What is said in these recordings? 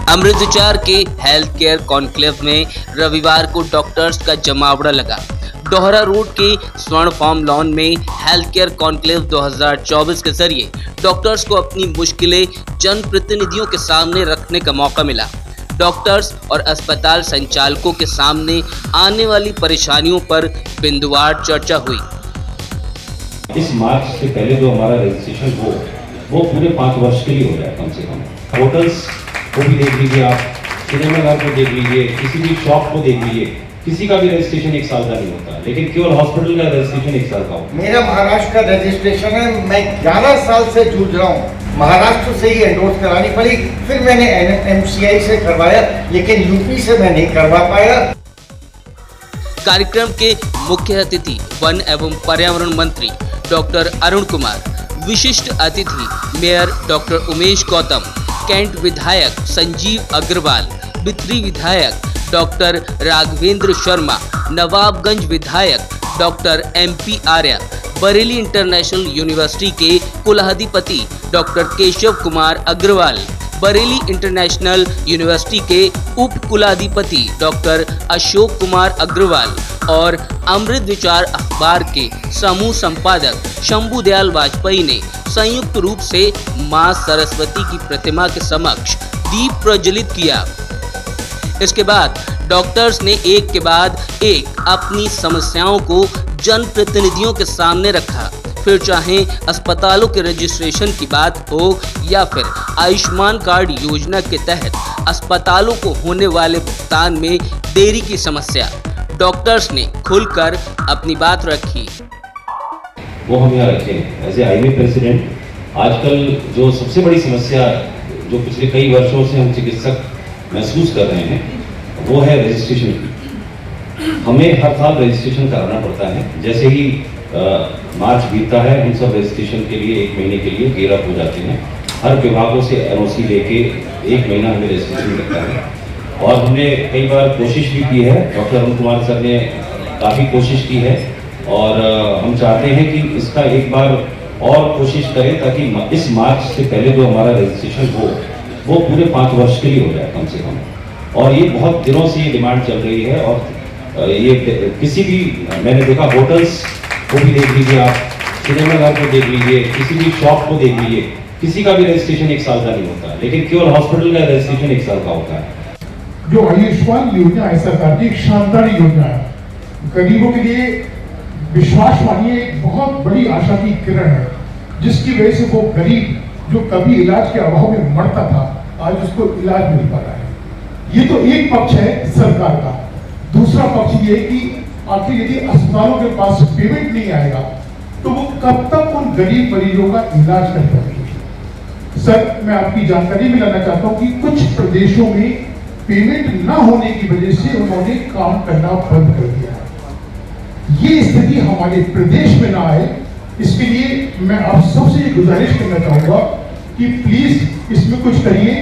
अमृत विचार के health care conclave में रविवार को डॉक्टर्स का जमावड़ा लगा। डोहरा रोड के स्वर्ण फार्म लॉन में हेल्थ केयर कॉन्क्लेव 2024 के जरिए डॉक्टर्स को अपनी मुश्किलें जनप्रतिनिधियों के सामने रखने का मौका मिला। डॉक्टर्स और अस्पताल संचालकों के सामने आने वाली परेशानियों पर बिंदुवार चर्चा हुई। इस मार्च से पहले जो हमारा रजिस्ट्रेशन हो वो पूरे 5 वर्ष के लिए हो जाए कम से कम। होटल्स को भी देख लीजिए, आप सिनेमाघर को देख लीजिए, किसी भी शॉप को देख लीजिए, किसी का भी रजिस्ट्रेशन 1 साल का नहीं होता, लेकिन केवल हॉस्पिटल का रजिस्ट्रेशन 1 साल का होता है। मेरा महाराष्ट्र का रजिस्ट्रेशन है, मैं 11 साल से जूझ रहा हूँ। महाराष्ट्र से ही एंडोर्स करानी पड़ी, फिर मैंने MCI से करवाया, लेकिन यूपी से मैं नहीं करवा पाया। कार्यक्रम के मुख्य अतिथि वन एवं पर्यावरण मंत्री डॉक्टर अरुण कुमार, विशिष्ट अतिथि mayor doctor Umesh Gautam, cantt विधायक संजीव अग्रवाल, बिथरी विधायक डॉक्टर राघवेंद्र शर्मा, नवाबगंज विधायक doctor MP Arya, Bareilly International University के कुलाधिपति doctor Keshav Kumar Agarwal, Bareilly International University के उप कुलाधिपति डॉक्टर अशोक कुमार अग्रवाल और अमृत विचार अखबार के समूह संपादक शंभू दयाल वाजपेयी ने संयुक्त रूप से मां सरस्वती की प्रतिमा के समक्ष दीप प्रज्वलित किया। इसके बाद डॉक्टर्स ने एक के बाद एक अपनी समस्याओं को जनप्रतिनिधियों के सामने रखा, फिर चाहे अस्पतालों के रजिस्ट्रेशन की बात हो या फिर आयुष्मान कार्ड योजना के तहत अस्पतालों को होने वाले भुगतान में देरी की समस्या, डॉक्टर्स ने खुलकर अपनी बात रखी। वो हम यहाँ रखें एज ए IB प्रेसिडेंट। आजकल जो सबसे बड़ी समस्या जो पिछले कई वर्षों से हम चिकित्सक महसूस कर रहे हैं वो है रजिस्ट्रेशन की। हमें हर साल रजिस्ट्रेशन कराना पड़ता है। जैसे ही मार्च बीतता है हम सब रजिस्ट्रेशन के लिए 1 महीने के लिए गेयर अप हो जाते हैं। हर विभागों से NOC लेके 1 महीना हमें रजिस्ट्रेशन लगता है और हमने कई बार कोशिश भी की है। डॉक्टर अरुण कुमार सर ने काफ़ी कोशिश की है और हम चाहते हैं कि इसका एक बार और कोशिश करें ताकि इस मार्च से पहले जो हमारा रजिस्ट्रेशन हो वो पूरे 5 वर्ष के लिए हो जाए कम से कम। और ये बहुत दिनों से ये डिमांड चल रही है और ये किसी भी, मैंने देखा होटल्स को भी देख लीजिए, आप सिनेमाघर को देख लीजिए, किसी भी शॉप को देख लीजिए, किसी का भी रजिस्ट्रेशन 1 साल का नहीं होता, लेकिन केवल हॉस्पिटल का रजिस्ट्रेशन 1 साल का होता है। जो आयुष्मान योजना है सरकार की, एक शानदार योजना है, गरीबों के लिए विश्वास मानिए एक बहुत बड़ी आशा की किरण है, जिसकी वजह से वो गरीब जो कभी इलाज के अभाव में मरता था आज उसको इलाज मिल पा रहा है। ये तो एक पक्ष है सरकार का। दूसरा पक्ष ये कि आखिर यदि अस्पतालों के पास पेमेंट नहीं आएगा तो वो कब तक उन गरीब मरीजों का इलाज कर पाएंगे। सर, मैं आपकी जानकारी में लाना चाहता हूँ कि कुछ प्रदेशों में पेमेंट न होने की वजह से उन्होंने काम करना बंद कर दिया है। ये स्थिति हमारे प्रदेश में ना आए, इसके लिए मैं आप सबसे ये गुजारिश करना चाहूंगा कि प्लीज इसमें कुछ करिए।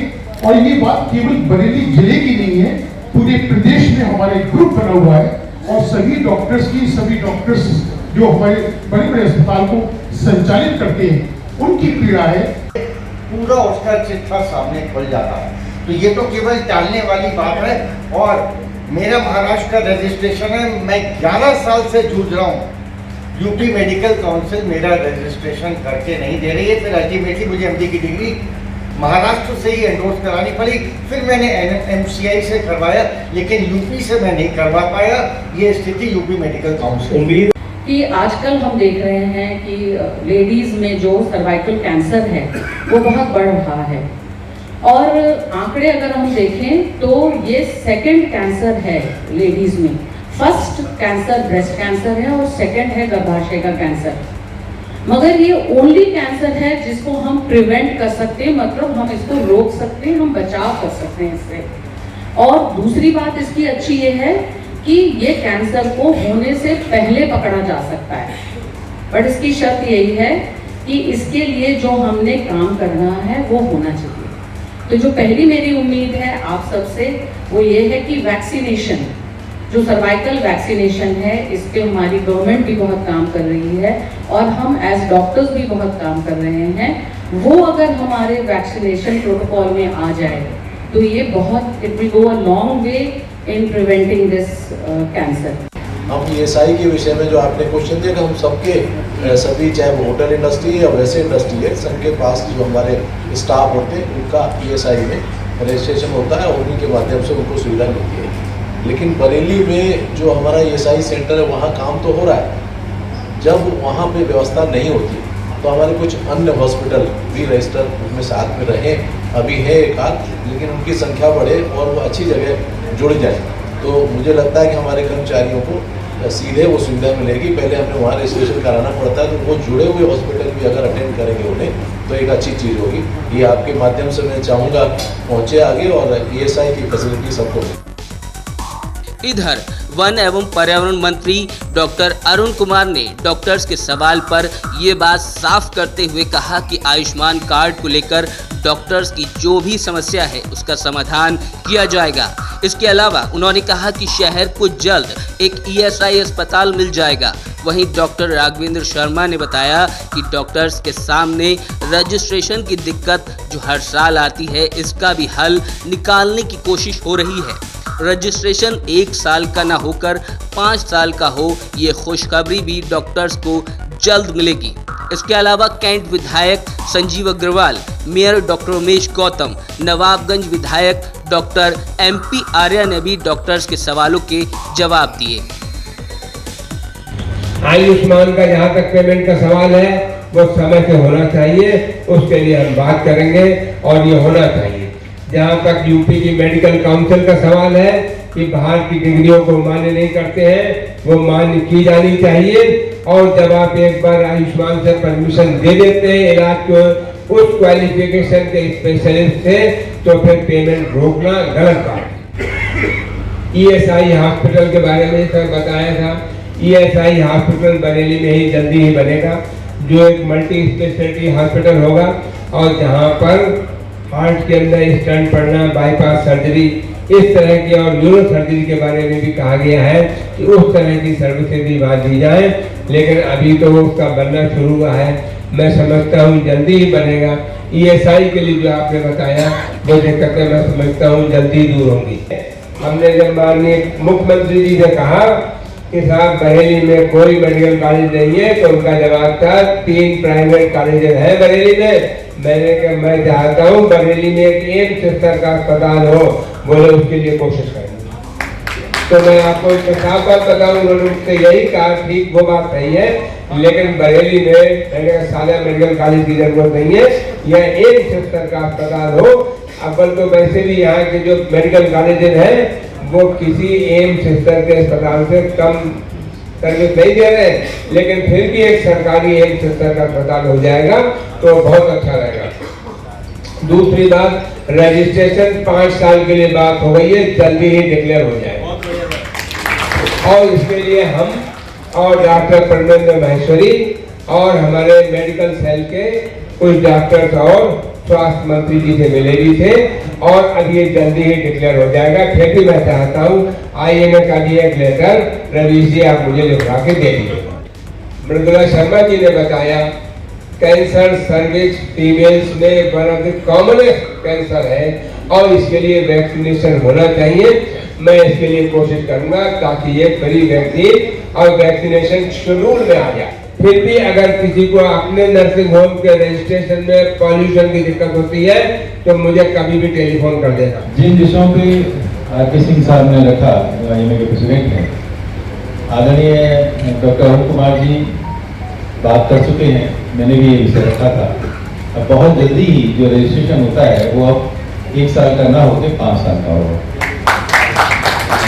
और ये बात केवल बरेली जिले की नहीं है, पूरे प्रदेश में हमारे ग्रुप बना हुआ है और सभी डॉक्टर्स जो हमारे बड़े बड़े अस्पताल को संचालित करते हैं उनकी पीड़ा है। पूरा उसका चिट्ठा सामने खुल जाता है। तो ये तो केवल टालने वाली बात है। और मेरा महाराष्ट्र का रजिस्ट्रेशन है, मैं 11 साल से जूझ रहा हूँ। यूपी मेडिकल काउंसिल मेरा रजिस्ट्रेशन करके नहीं दे रही है। फिर अल्टीमेटली मुझे MD की डिग्री महाराष्ट्र से ही एंडोर्स करानी पड़ी, फिर मैंने MCI से करवाया, लेकिन यूपी से मैं नहीं करवा पाया। ये स्थिति यूपी मेडिकल काउंसिल कि आजकल हम देख रहे हैं कि लेडीज में जो सर्वाइकल कैंसर है वो बहुत बढ़ रहा है और आंकड़े अगर हम देखें तो ये 2nd कैंसर है लेडीज में। फर्स्ट कैंसर ब्रेस्ट कैंसर है और 2nd है गर्भाशय का कैंसर। मगर ये ओनली कैंसर है जिसको हम प्रिवेंट कर सकते हैं, मतलब हम इसको रोक सकते हैं, हम बचाव कर सकते हैं इससे। और दूसरी बात इसकी अच्छी ये है कि ये कैंसर को होने से पहले पकड़ा जा सकता है, बट इसकी शर्त यही है कि इसके लिए जो हमने काम करना है वो होना चाहिए। तो जो पहली मेरी उम्मीद है आप सबसे वो ये है कि वैक्सीनेशन, जो सर्वाइकल वैक्सीनेशन है, इस पे हमारी गवर्नमेंट भी बहुत काम कर रही है और हम एज डॉक्टर्स भी बहुत काम कर रहे हैं। वो अगर हमारे वैक्सीनेशन प्रोटोकॉल में आ जाए तो ये बहुत it will go a long way in preventing this cancer. हम ESI के विषय में जो आपने क्वेश्चन दिया कि हम सबके सभी चाहे वो होटल इंडस्ट्री है या वैसे इंडस्ट्री है, सबके पास जो हमारे स्टाफ होते हैं उनका ESI में रजिस्ट्रेशन होता है और उन्हीं के माध्यम से उनको सुविधा मिलती है। लेकिन बरेली में जो हमारा ESI सेंटर है वहाँ काम तो हो रहा है, जब वहाँ पे व्यवस्था नहीं होती तो हमारे कुछ अन्य हॉस्पिटल भी रजिस्टर उनमें साथ में रहे, अभी है एक आध, लेकिन उनकी संख्या बढ़े और वो अच्छी जगह जुड़ जाए तो मुझे लगता है कि हमारे कर्मचारियों को सीधे वो सुविधा मिलेगी। पहले हमें वहाँ रजिस्ट्रेशन कराना पड़ता है, तो वो जुड़े हुए हॉस्पिटल भी अगर अटेंड करेंगे उन्हें तो एक अच्छी चीज़ होगी। ये आपके माध्यम से मैं चाहूँगा पहुँचे आगे और ESI की फैसिलिटी सबको। इधर वन एवं पर्यावरण मंत्री डॉक्टर अरुण कुमार ने डॉक्टर्स के सवाल पर ये बात साफ करते हुए कहा कि आयुष्मान कार्ड को लेकर डॉक्टर्स की जो भी समस्या है उसका समाधान किया जाएगा। इसके अलावा उन्होंने कहा कि शहर को जल्द एक ESI अस्पताल मिल जाएगा। वहीं डॉक्टर राघवेंद्र शर्मा ने बताया कि डॉक्टर्स के सामने रजिस्ट्रेशन की दिक्कत जो हर साल आती है, इसका भी हल निकालने की कोशिश हो रही है। रजिस्ट्रेशन 1 साल का ना होकर 5 साल का हो, ये खुशखबरी भी डॉक्टर्स को जल्द मिलेगी। इसके अलावा कैंट विधायक संजीव अग्रवाल, मेयर डॉक्टर उमेश गौतम, नवाबगंज विधायक डॉक्टर MP आर्या ने भी डॉक्टर्स के सवालों के जवाब दिए। आयुष्मान का जहाँ तक पेमेंट का सवाल है वो समय से होना चाहिए, उसके लिए हम बात करेंगे और ये होना चाहिए। जहाँ तक यूपी की मेडिकल काउंसिल का सवाल है कि बाहर की डिग्रियों को मान्य नहीं करते हैं, वो मान्य की जानी चाहिए। और जब आप एक बार आयुष्मान से परमिशन दे देते हैं इलाज को उस क्वालिफिकेशन के स्पेशलिस्ट से, तो फिर पेमेंट रोकना गलत बात है। ESI हॉस्पिटल के बारे में सर बताया था, ESI हॉस्पिटल बरेली में ही जल्दी ही बनेगा, जो एक मल्टी स्पेशलिटी हॉस्पिटल होगा और जहाँ पर हार्ट के अंदर स्टेंट पड़ना, बाईपास सर्जरी, इस तरह की और न्यूरो सर्जरी के बारे में भी कहा गया है कि उस तरह की सर्विसेज भी बात दी जाए। लेकिन अभी तो उसका बनना शुरू हुआ है, मैं समझता हूँ जल्दी ही बनेगा। ESI के लिए जो आपने बताया वो दिक्कतें मैं समझता हूँ जल्दी दूर होंगी। हमने जब माननीय मुख्यमंत्री जी ने कहा कि साहब बरेली में कोई मेडिकल कॉलेज नहीं है, तो उनका जवाब था 3 प्राइवेट कॉलेजेस हैं बरेली में। मैंने कहा मैं चाहता हूँ बरेली में एक एम्स स्तर का अस्पताल हो, बोले उसके लिए कोशिश करेंगे। तो मैं आपको साफ बात बताऊँ, उन्होंने मुझसे यही कहा, ठीक वो बात सही है, लेकिन बरेली में मैंने सादा मेडिकल कॉलेज की जरूरत नहीं है, यह एम्स स्तर का अस्पताल हो। अव्वल तो वैसे भी यहाँ के जो मेडिकल कॉलेजेस हैं वो किसी एम्स स्तर के अस्पताल से कम सर्विस नहीं दे रहे, लेकिन फिर भी एक सरकारी एम्स स्तर का अस्पताल हो जाएगा तो बहुत अच्छा रहेगा। दूसरी बात, रजिस्ट्रेशन 5 साल के लिए बात हो गई है, जल्दी ही डिक्लेयर हो जाएगा और इसके लिए हम और डॉक्टर परमेंद्र महेश्वरी और हमारे मेडिकल सेल के कुछ डॉक्टर्स और स्वास्थ्य मंत्री जी से मिले भी थे और अब ये जल्दी ही डिक्लेयर हो जाएगा। फिर भी मैं चाहता हूँ IMA का भी एक लेटर रवीश जी आप मुझे लिखवा के दे दीजिएगा। मृदुला शर्मा जी ने बताया कैंसर सर्विक्स फीमेल्स में one of the commonest cancer है और इसके लिए वैक्सीनेशन होना चाहिए। मैं इसके लिए कोशिश करूंगा ताकि ये फ्री वैक्सीन और वैक्सीनेशन शेड्यूल में आ जाए। फिर भी अगर किसी को अपने नर्सिंग होम के रजिस्ट्रेशन में पॉल्यूशन की दिक्कत होती है तो मुझे कभी भी टेलीफोन कर देना। जिन विषयों पे RK सिंह साहब ने रखा, IMA के प्रेसिडेंट हैं, आदरणीय डॉक्टर अरुण कुमार जी बात कर चुके हैं, मैंने भी ये विषय रखा था। अब बहुत जल्दी ही जो रजिस्ट्रेशन होता है वो अब 1 साल का ना होकर 5 साल का होगा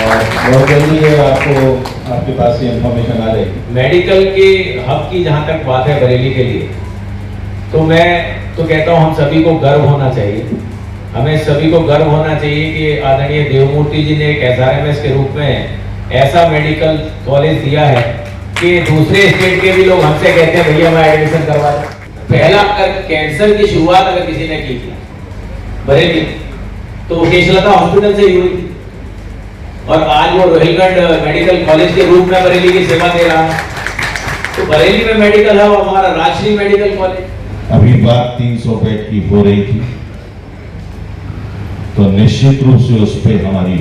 और बहुत जल्दी है आपके पास ये इन्फॉर्मेशन आ रही है। मेडिकल के हब की जहाँ तक बात है बरेली के लिए, तो मैं तो कहता हूँ हम सभी को गर्व होना चाहिए। हमें सभी को गर्व होना चाहिए कि आदरणीय देवमूर्ति जी ने एक SRMS के रूप में ऐसा मेडिकल कॉलेज दिया है कि दूसरे स्टेट के भी लोग हमसे कहते हैं भैया मैं एडमिशन करवा दूं। पहला अगर कैंसर की शुरुआत अगर किसी ने की थी बरेली, तो वो केशलता हॉस्पिटल से ही हुई थी और आज वो रोहिलखंड मेडिकल कॉलेज के रूप में बरेली की सेवा दे रहा है। तो बरेली में मेडिकल है और हमारा राजश्री मेडिकल कॉलेज। अभी बात 300 बेड की हो रही थी, तो निश्चित रूप से उस पर हमारी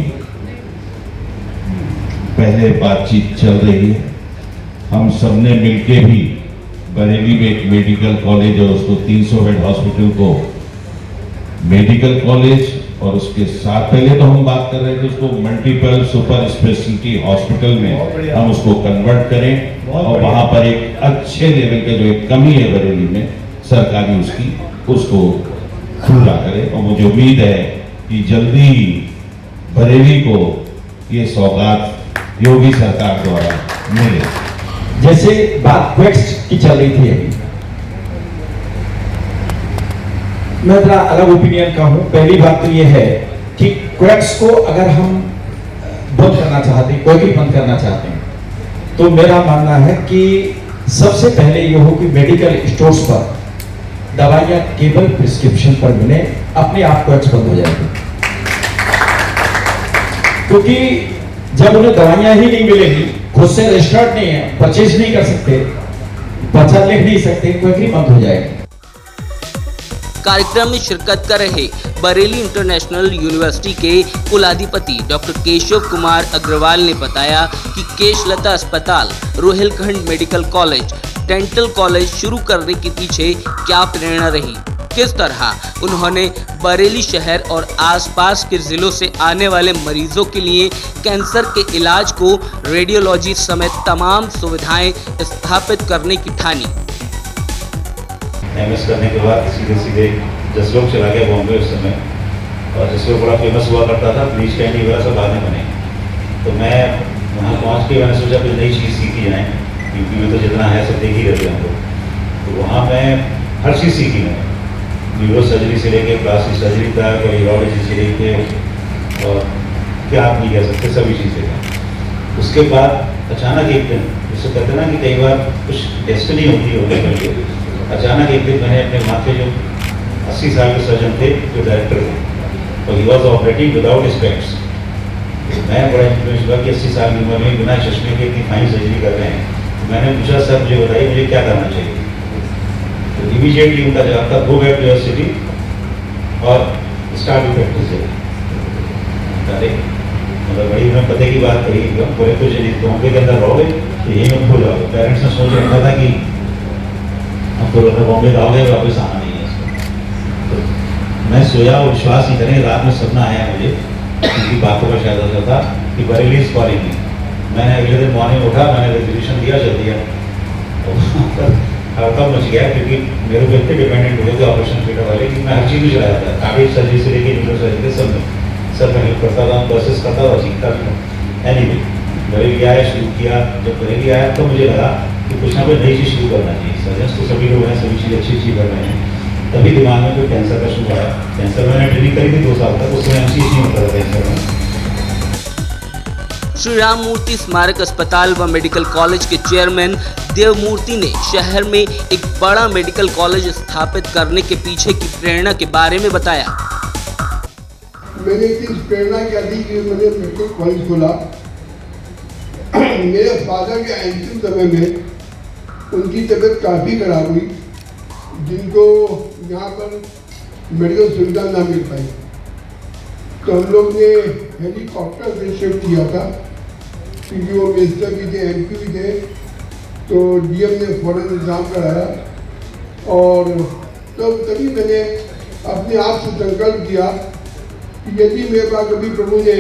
पहले बातचीत चल रही है। हम सबने मिलके भी बरेली में एक मेडिकल कॉलेज और उसको 300 बेड हॉस्पिटल को मेडिकल कॉलेज और उसके साथ पहले तो हम बात कर रहे थे उसको मल्टीपल सुपर स्पेशलिटी हॉस्पिटल में हम उसको कन्वर्ट करें और वहां पर एक अच्छे लेवल के जो एक कमी है बरेली में सरकारी उसको पूरा करें। और मुझे उम्मीद है कि जल्दी बरेली को ये सौगात योगी सरकार द्वारा मिले। जैसे बात क्वेट्स की चल रही थी अभी, मैं थोड़ा अलग ओपिनियन का हूं। पहली बात तो ये है कि क्वेट्स को अगर हम बंद करना चाहते हैं, कोई भी बंद करना चाहते हैं, तो मेरा मानना है कि सबसे पहले ये हो कि मेडिकल स्टोर्स पर दवाइयां केवल प्रिस्क्रिप्शन पर मिले, अपने आप क्वेट्स बंद हो जाएंगे। क्योंकि जब उन्हें दवाइयां ही नहीं मिलेंगी, खुद से रजिस्टर्ड नहीं है, परचेज नहीं कर सकते, पर्चा लिख नहीं सकते, क्वेरी बंद हो जाएगी। कार्यक्रम में शिरकत कर रहे बरेली इंटरनेशनल यूनिवर्सिटी के कुलाधिपति डॉक्टर केशव कुमार अग्रवाल ने बताया कि केशलता अस्पताल, Rohilkhand medical college, dental college शुरू करने के पीछे क्या प्रेरणा रही, किस तरह उन्होंने बरेली शहर और आसपास के जिलों से आने वाले मरीजों के लिए कैंसर के इलाज को रेडियोलॉजी समेत तमाम सुविधाएं स्थापित करने की ठानी। एमएस करने के बाद सीधे जसलोक चला गया बॉम्बे उस समय, और जसलोक बड़ा फेमस हुआ करता था, ब्लीच कैंडी वगैरह सब बाद में बने। तो मैं वहाँ पहुँच के मैंने सोचा कुछ नई चीज़ सीखी जाए, यूपी में तो जितना है सब देख ही रहते हैं हम लोग। तो वहाँ मैं हर चीज़ सीखी, मैं न्यूरो सर्जरी से लेके प्लास्टिक सर्जरी तक, यूरोलॉजी से लेके और क्या आप नहीं कह सकते सभी चीज़ें। उसके बाद अचानक एक दिन, जिससे कहते हैं ना कि कई बार कुछ डेस्टिनी होती है होने करके, अचानक एक दिन मैंने अपने वहाँ के जो 80 साल के सर्जन थे, जो डायरेक्टर थे, और ही वॉज ऑपरेटिंग विदाउट स्पेक्ट्स। मैं बड़ा इन्फ्लुएंस हुआ कि 80 साल की उम्र में बिना चश्मे के इतनी फाइन सर्जरी कर रहे हैं। तो मैंने पूछा, सर मुझे बताइए मुझे क्या करना चाहिए। तो इमीडिएटली उनका जवाब था, go back to your city और स्टार्ट टू प्रैक्टिस। मतलब बड़ी उन्होंने पते की बात कही, बोले कुछ बॉम्बे के अंदर रहोगे तो यही में खो जाओगे। पेरेंट्स ने सोच रखा था कि आपको बॉम्बे जाओगे वापस आना नहीं है इसको। तो मैं सोया और विश्वास नहीं करें, रात में सपना आया मुझे, उनकी बातों का शायद असर था कि बरेली इज कॉलिंग मी। मैंने अगले दिन मॉर्निंग उठा, मैंने रेजोल्यूशन दिया, चल दिया। हड़कंप मच गया क्योंकि मेरे को इतने डिपेंडेंट हुए थे ऑपरेशन थिएटर वाले कि मैं हर चीज़ में चलाया था, कार्डियक सर्जरी से लेकर न्यूरो सर्जरी सब मैं हेल्प करता था, प्रोसेस करता था, सीखता था। एनीवे बरेली आया, शुरू किया। जब बरेली आया तो मुझे लगा कि कुछ ना कुछ नई चीज़ शुरू करना चाहिए। सर्जन तो सभी लोग हैं, सभी चीज़ अच्छी कर रहे हैं। तभी दिमाग में कोई कैंसर का शुरू आया। कैंसर मैंने ट्रेनिंग करी थी 2 साल तक, उसमें एमसी नहीं होता था कैंसर में। श्री राम मूर्ति स्मारक अस्पताल व मेडिकल कॉलेज के चेयरमैन देवमूर्ति ने शहर में एक बड़ा मेडिकल कॉलेज स्थापित करने के पीछे की प्रेरणा के बारे में बताया। मैंने इस प्रेरणा क्या दी कि मैंने मेडिकल कॉलेज खोला। मेरे फादर के अंतिम समय में उनकी तबीयत काफ़ी खराब हुई, जिनको यहाँ पर मेडिकल सुविधा ना मिल पाई। तो हम लोग ने हेलीकॉप्टर से शिफ्ट किया था, क्योंकि वो मिनिस्टर भी थे, MP भी थे। तो DM ने फौरन इंतजाम कराया, और तभी मैंने अपने आप से संकल्प किया कि यदि मेरे पास कभी प्रभु ने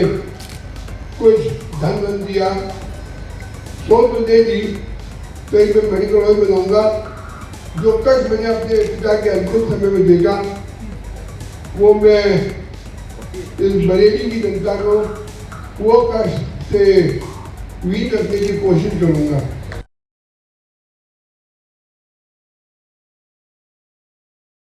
कुछ धन बन दिया, सोच तो दे दी, तो एक मैं मेडिकल कॉलेज बनाऊंगा। जो कष्ट मैंने अपने पिता के अंतिम समय में देखा, वो मैं इस बरेली की जनता को वो कष्ट से वीर करने की कोशिश करूंगा।